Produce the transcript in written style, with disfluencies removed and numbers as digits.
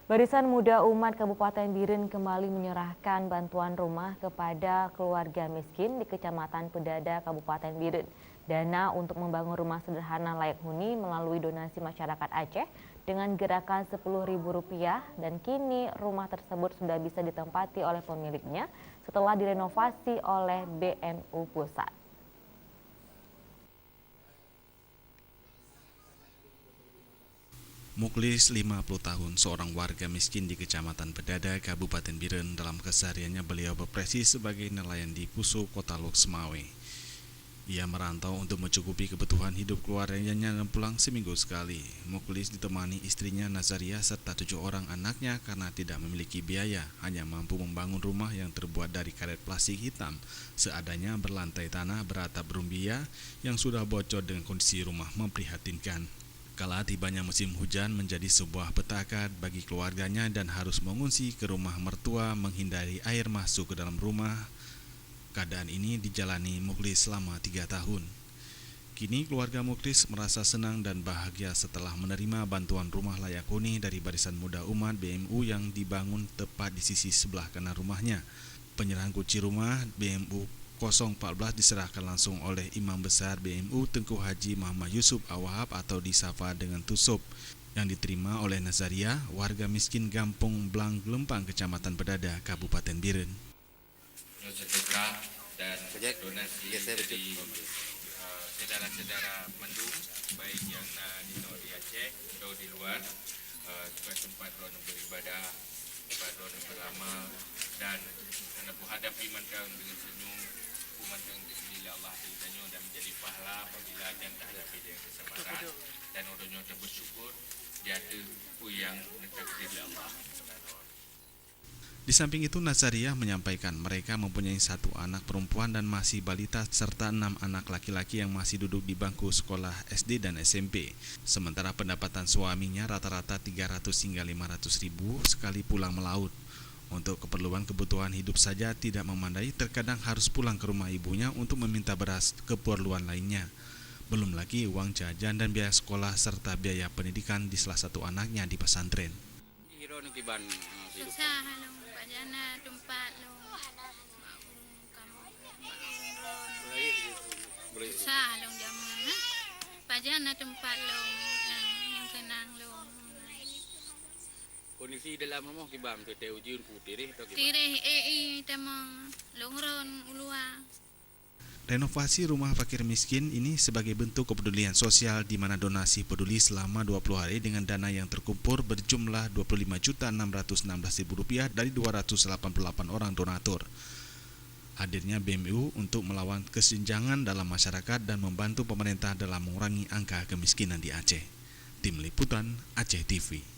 Barisan Muda Umat Kabupaten Biren kembali menyerahkan bantuan rumah kepada keluarga miskin di Kecamatan Pedada, Kabupaten Biren. Dana untuk membangun rumah sederhana layak huni melalui donasi masyarakat Aceh dengan gerakan Rp10.000 dan kini rumah tersebut sudah bisa ditempati oleh pemiliknya setelah direnovasi oleh BMU Pusat. Muklis 50 tahun, seorang warga miskin di Kecamatan Pedada, Kabupaten Biren. Dalam kesehariannya beliau berprofesi sebagai nelayan di Puso, Kota Lok Semawe. Ia merantau untuk mencukupi kebutuhan hidup keluarganya dan pulang seminggu sekali. Muklis ditemani istrinya Nazaria serta 7 orang anaknya karena tidak memiliki biaya, hanya mampu membangun rumah yang terbuat dari karet plastik hitam, seadanya berlantai tanah beratap rumbia yang sudah bocor dengan kondisi rumah memprihatinkan. Kala tibanya musim hujan menjadi sebuah petaka bagi keluarganya dan harus mengungsi ke rumah mertua menghindari air masuk ke dalam rumah. Keadaan ini dijalani Muklis selama 3 tahun. Kini keluarga Muklis merasa senang dan bahagia setelah menerima bantuan rumah layak huni dari Barisan Muda Umat BMU yang dibangun tepat di sisi sebelah kanan rumahnya. Penyerahan kunci rumah BMU 014 diserahkan langsung oleh Imam Besar BMU Tengku Haji Muhammad Yusuf Awahab atau disapa dengan Tusop, yang diterima oleh Nazaria, warga miskin Gampung Blang Gelempang, Kecamatan Pedada, Kabupaten Biren. Sedekah dan donasi dari saudara-saudara mendung, baik yang di Aceh atau di luar, tempat orang beribadah, tempat orang beramal, dan menghadap iman kau dengan senyum, umat kau disini Allah ridhanya dan menjadi pahala apabila yang terhadapi dengan kesabaran dan orangnya bersyukur dia ada yang mentakdir Allah. Di samping itu, Nazaria menyampaikan mereka mempunyai 1 anak perempuan dan masih balita serta 6 anak laki-laki yang masih duduk di bangku sekolah SD dan SMP. Sementara pendapatan suaminya rata-rata 300 hingga 500 ribu sekali pulang melaut. Untuk keperluan kebutuhan hidup saja tidak memandai, terkadang harus pulang ke rumah ibunya untuk meminta beras keperluan lainnya. Belum lagi uang jajan dan biaya sekolah serta biaya pendidikan di salah satu anaknya di pesantren. Susah long bajana tempat long susah long jaman bajana tempat long yang kenang long Kondisi dalam rumah kibam tu ujur putih atau tireh tamang longron ulua. Renovasi rumah fakir miskin ini sebagai bentuk kepedulian sosial di mana donasi peduli selama 20 hari dengan dana yang terkumpul berjumlah Rp25.616.000 dari 288 orang donatur. Hadirnya BMU untuk melawan kesenjangan dalam masyarakat dan membantu pemerintah dalam mengurangi angka kemiskinan di Aceh. Tim Liputan Aceh TV.